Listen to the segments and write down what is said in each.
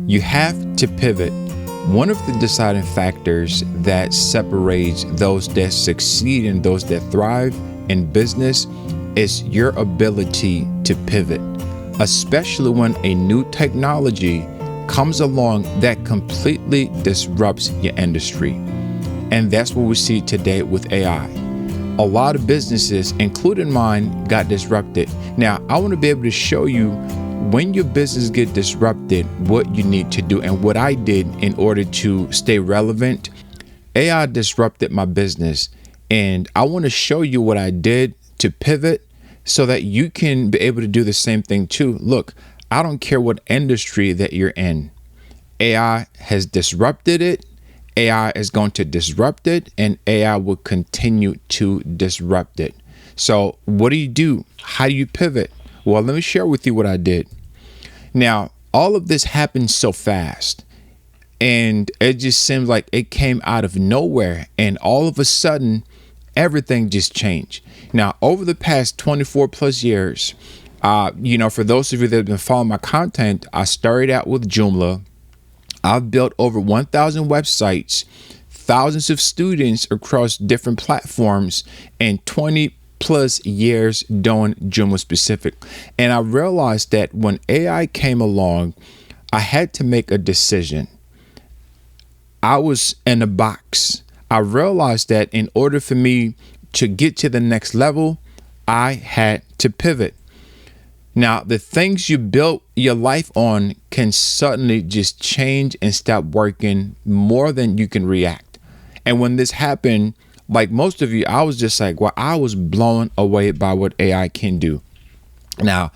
You have to pivot. One of the deciding factors that separates those that succeed and those that thrive in business is your ability to pivot, especially when a new technology comes along that completely disrupts your industry. And that's what we see today with AI. A lot of businesses, including mine, got disrupted. Now, I want to be able to show you when your business get disrupted, what you need to do and what I did in order to stay relevant. AI disrupted my business, and I want to show you what I did to pivot so that you can be able to do the same thing too. Look, I don't care what industry that you're in. AI has disrupted it. AI is going to disrupt it, and AI will continue to disrupt it. So what do? How do you pivot? Well, let me share with you what I did. Now, all of this happened so fast, and it just seems like it came out of nowhere, and all of a sudden, everything just changed. Now, over the past 24 plus years, for those of you that have been following my content, I started out with Joomla. I've built over 1,000 websites, thousands of students across different platforms, and 20 plus years doing Joomla specific. And I realized that when AI came along, I had to make a decision. I was in a box. I realized that in order for me to get to the next level, I had to pivot. Now, the things you built your life on can suddenly just change and stop working more than you can react. And when this happened, like most of you, I was just like, well, I was blown away by what AI can do. Now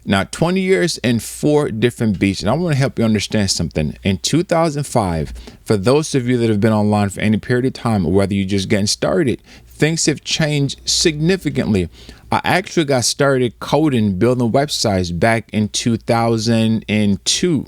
20 years and 4 different beats. And I want to help you understand something. In 2005, for those of you that have been online for any period of time, or whether you're just getting started, things have changed significantly. I actually got started coding, building websites back in 2002.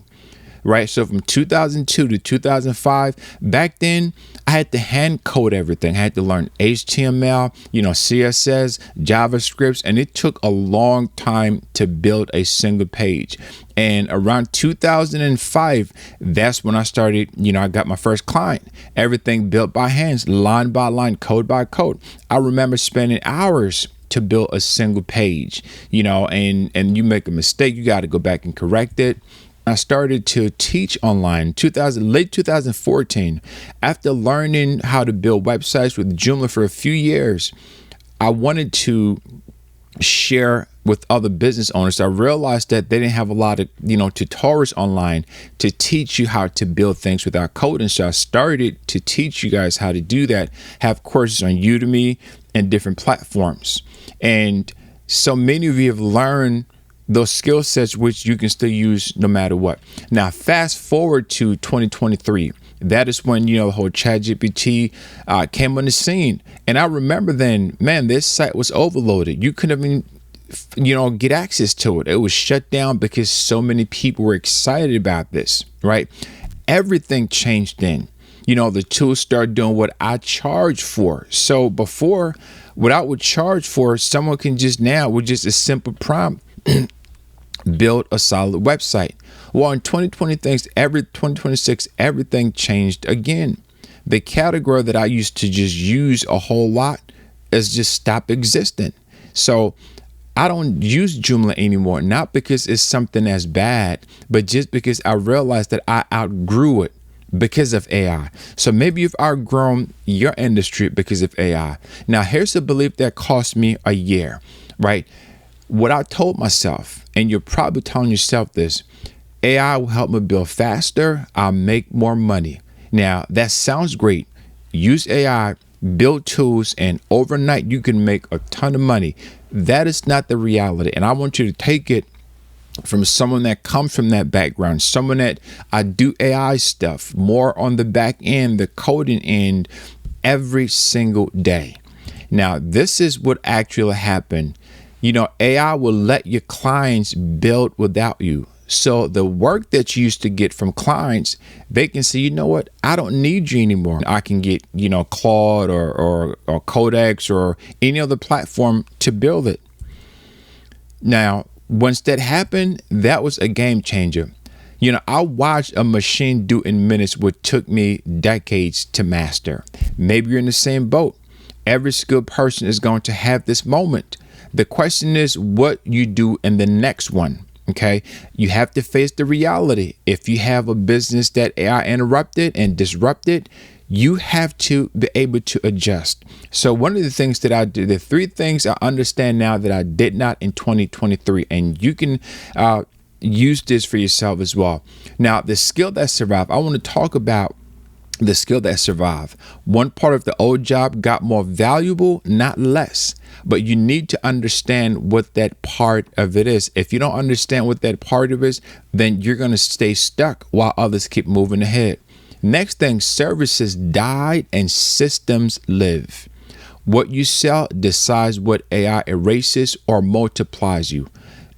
Right. So from 2002 to 2005, back then, I had to hand code everything. I had to learn HTML, CSS, JavaScript, and it took a long time to build a single page. And around 2005, that's when I started, I got my first client. Everything built by hands, line by line, code by code. I remember spending hours to build a single page, and you make a mistake, you got to go back and correct it. I started to teach online late 2014. After learning how to build websites with Joomla for a few years, I wanted to share with other business owners. I realized that they didn't have a lot of, tutorials online to teach you how to build things without coding. So I started to teach you guys how to do that, have courses on Udemy and different platforms. And so many of you have learned those skill sets, which you can still use no matter what. Now, fast forward to 2023. That is when, the whole ChatGPT came on the scene. And I remember then, man, this site was overloaded. You couldn't even, get access to it. It was shut down because so many people were excited about this, right? Everything changed then. The tools started doing what I charge for. So before, what I would charge for, someone can just now, with just a simple prompt, build a solid website. Well, in 2026, everything changed again. The category that I used to just use a whole lot is just stopped existing. So I don't use Joomla anymore, not because it's something that's bad, but just because I realized that I outgrew it because of AI. So maybe you've outgrown your industry because of AI. Now, here's a belief that cost me a year, right? What I told myself, and you're probably telling yourself this, AI will help me build faster. I'll make more money. Now, that sounds great. Use AI, build tools, and overnight you can make a ton of money. That is not the reality. And I want you to take it from someone that comes from that background, someone that I do AI stuff more on the back end, the coding end, every single day. Now, this is what actually happened. AI will let your clients build without you. So the work that you used to get from clients, they can say, you know what, I don't need you anymore. I can get, Claude or Codex or any other platform to build it. Now, once that happened, that was a game changer. I watched a machine do in minutes what took me decades to master. Maybe you're in the same boat. Every skilled person is going to have this moment. The question is what you do in the next one. Okay, you have to face the reality. If you have a business that AI interrupted and disrupted, you have to be able to adjust. So one of the things that I do, the 3 things I understand now that I did not in 2023, and you can use this for yourself as well. Now, the skill that survived, I want to talk about the skill that survived. One part of the old job got more valuable, not less. But you need to understand what that part of it is. If you don't understand what that part of it is, then you're going to stay stuck while others keep moving ahead. Next thing, services died and systems live. What you sell decides what AI erases or multiplies you.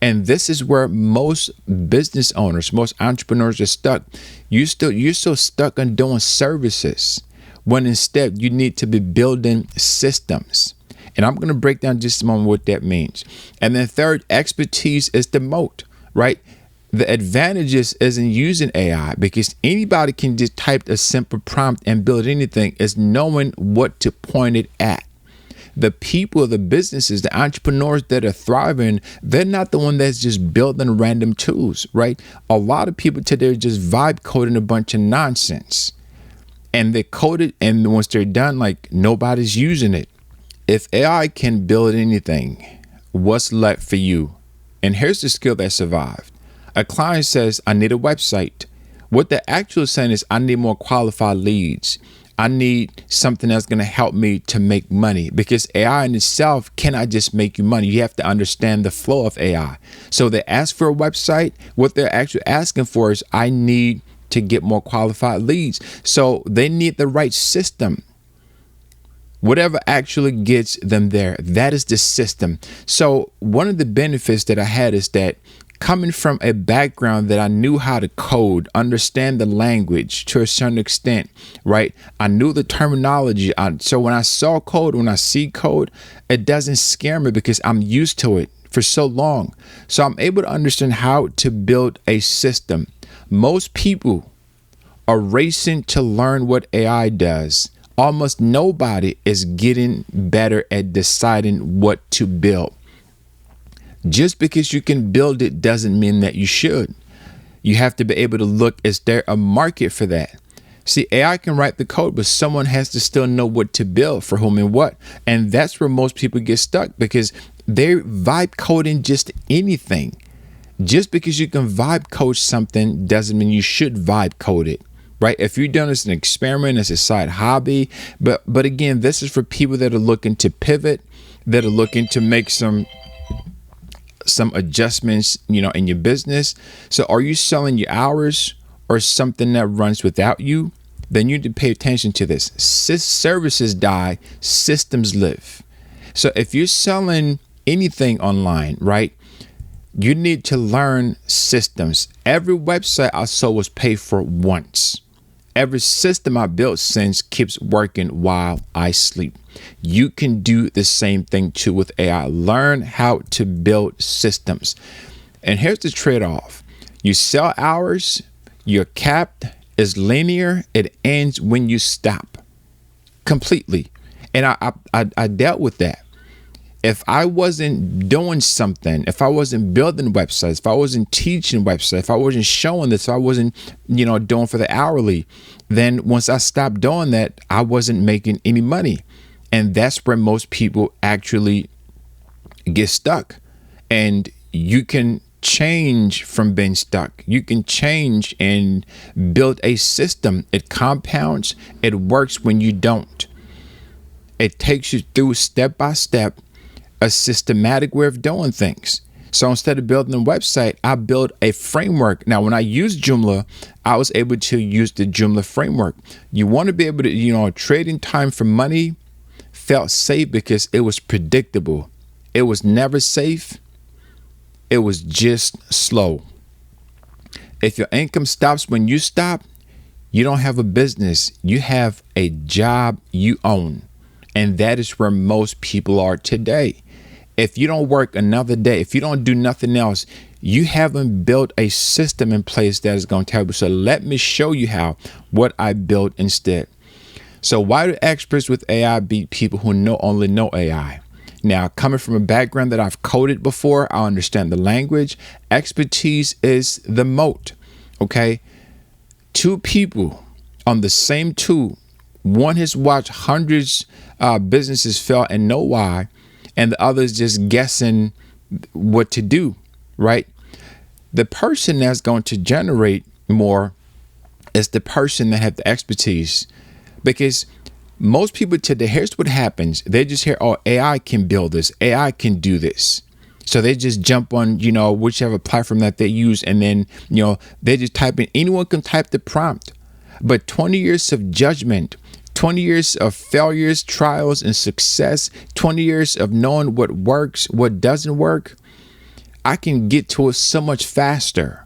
And this is where most business owners, most entrepreneurs are stuck. You're so stuck on doing services when instead you need to be building systems. And I'm going to break down just a moment what that means. And then third, expertise is the moat, right? The advantages isn't using AI because anybody can just type a simple prompt and build anything. It's knowing what to point it at. The people, the businesses, the entrepreneurs that are thriving, they're not the one that's just building random tools, right? A lot of people today are just vibe coding a bunch of nonsense. And they code it, and once they're done, like nobody's using it. If AI can build anything, what's left for you? And here's the skill that survived. A client says, I need a website. What they're actually saying is, I need more qualified leads. I need something that's going to help me to make money, because AI in itself cannot just make you money. You have to understand the flow of AI. So they ask for a website. What they're actually asking for is, I need to get more qualified leads. So they need the right system. Whatever actually gets them there, that is the system. So one of the benefits that I had is that coming from a background that I knew how to code, understand the language to a certain extent, right? I knew the terminology. So when I saw code, when I see code, it doesn't scare me because I'm used to it for so long. So I'm able to understand how to build a system. Most people are racing to learn what AI does. Almost nobody is getting better at deciding what to build. Just because you can build it doesn't mean that you should. You have to be able to look, is there a market for that? See, AI can write the code, but someone has to still know what to build for whom and what. And that's where most people get stuck because they're vibe coding just anything. Just because you can vibe code something doesn't mean you should vibe code it. Right? If you're doing this as an experiment, as a side hobby, but again, this is for people that are looking to pivot, that are looking to make some adjustments, in your business. So are you selling your hours or something that runs without you? Then you need to pay attention to this. Services die, systems live. So if you're selling anything online, right, you need to learn systems. Every website I saw was paid for once. Every system I built since keeps working while I sleep. You can do the same thing too with AI. Learn how to build systems. And here's the trade-off. You sell hours, you're capped, it's linear, it ends when you stop completely. And I dealt with that. If I wasn't doing something, if I wasn't building websites, if I wasn't teaching websites, if I wasn't showing this, if I wasn't, doing for the hourly, then once I stopped doing that, I wasn't making any money. And that's where most people actually get stuck. And you can change from being stuck. You can change and build a system. It compounds. It works when you don't. It takes you through step by step a systematic way of doing things. So instead of building a website, I built a framework. Now, when I used Joomla, I was able to use the Joomla framework. You want to be able to, trading time for money felt safe because it was predictable. It was never safe. It was just slow. If your income stops when you stop, you don't have a business. You have a job you own. And that is where most people are today. If you don't work another day, if you don't do nothing else, you haven't built a system in place that is going to help you. So let me show you what I built instead. So why do experts with AI beat people who only know AI? Now, coming from a background that I've coded before, I understand the language. Expertise is the moat. Okay. Two people on the same tool. One has watched hundreds businesses fail and know why, and the other is just guessing what to do, right? The person that's going to generate more is the person that have the expertise, because most people today, here's what happens. They just hear, oh, AI can build this. AI can do this. So they just jump on, whichever platform that they use. And then, they just type in, anyone can type the prompt. But 20 years of judgment, 20 years of failures, trials, and success, 20 years of knowing what works, what doesn't work, I can get to it so much faster.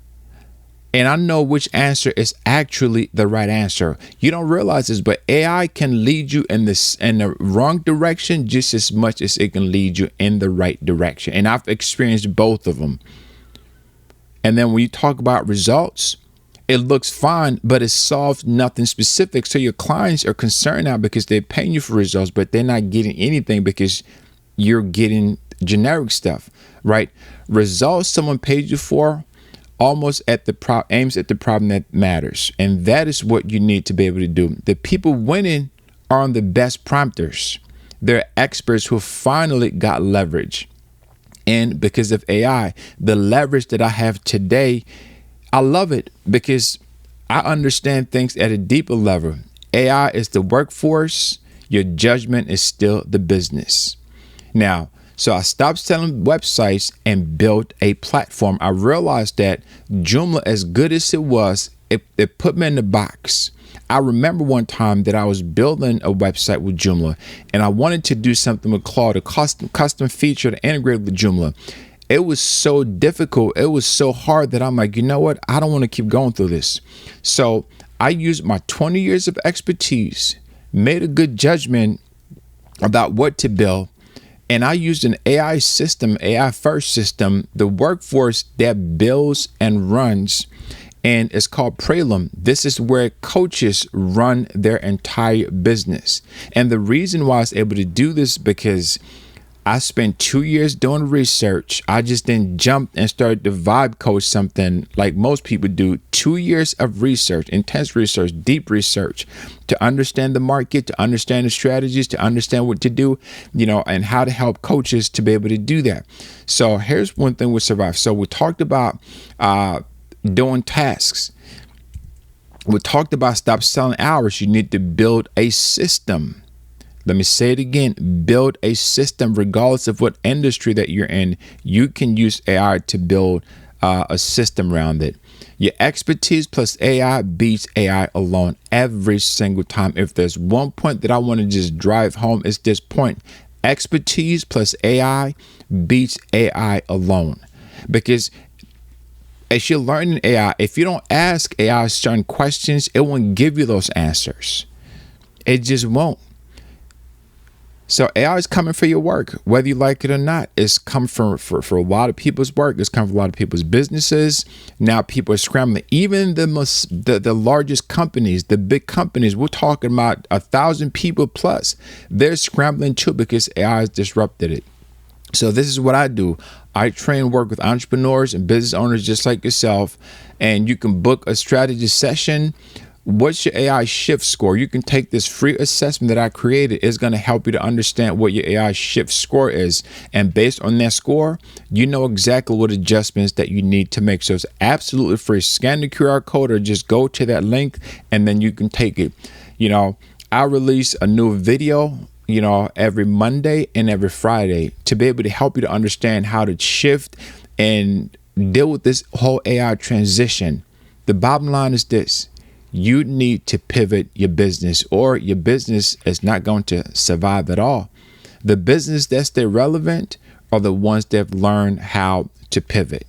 And I know which answer is actually the right answer. You don't realize this, but AI can lead you in the wrong direction just as much as it can lead you in the right direction. And I've experienced both of them. And then when you talk about results, it looks fine, but it solves nothing specific. So your clients are concerned now because they're paying you for results, but they're not getting anything because you're getting generic stuff, right? Results someone paid you for almost aims at the problem that matters. And that is what you need to be able to do. The people winning are the best prompters. They're experts who finally got leverage. And because of AI, the leverage that I have today, I love it because I understand things at a deeper level. AI is the workforce. Your judgment is still the business. Now, so I stopped selling websites and built a platform. I realized that Joomla, as good as it was, it put me in the box. I remember one time that I was building a website with Joomla and I wanted to do something with Claude, a custom feature to integrate with Joomla. It was so difficult. It was so hard that I'm like, you know what? I don't want to keep going through this. So I used my 20 years of expertise, made a good judgment about what to build. And I used an AI system, AI first system, the workforce that builds and runs, and it's called Prelim. This is where coaches run their entire business. And the reason why I was able to do this because I spent 2 years doing research. I just didn't jump and start to vibe coach something like most people do. 2 years of research, intense research, deep research to understand the market, to understand the strategies, to understand what to do, and how to help coaches to be able to do that. So here's one thing with Survive. So we talked about doing tasks. We talked about stop selling hours. You need to build a system. Let me say it again, build a system regardless of what industry that you're in. You can use AI to build a system around it. Your expertise plus AI beats AI alone every single time. If there's one point that I want to just drive home, it's this point. Expertise plus AI beats AI alone. Because as you're learning AI, if you don't ask AI certain questions, it won't give you those answers. It just won't. So AI is coming for your work, whether you like it or not. It's come for a lot of people's work. It's come for a lot of people's businesses. Now people are scrambling. Even the largest companies, the big companies, we're talking about 1,000 people plus. They're scrambling too because AI has disrupted it. So this is what I do. I train and work with entrepreneurs and business owners just like yourself. And you can book a strategy session. What's your AI shift score? You can take this free assessment that I created. It's going to help you to understand what your AI shift score is. And based on that score, you know exactly what adjustments that you need to make. So it's absolutely free. Scan the QR code or just go to that link and then you can take it. I release a new video, every Monday and every Friday to be able to help you to understand how to shift and deal with this whole AI transition. The bottom line is this. You need to pivot your business or your business is not going to survive at all. The business that stay relevant are the ones that have learned how to pivot.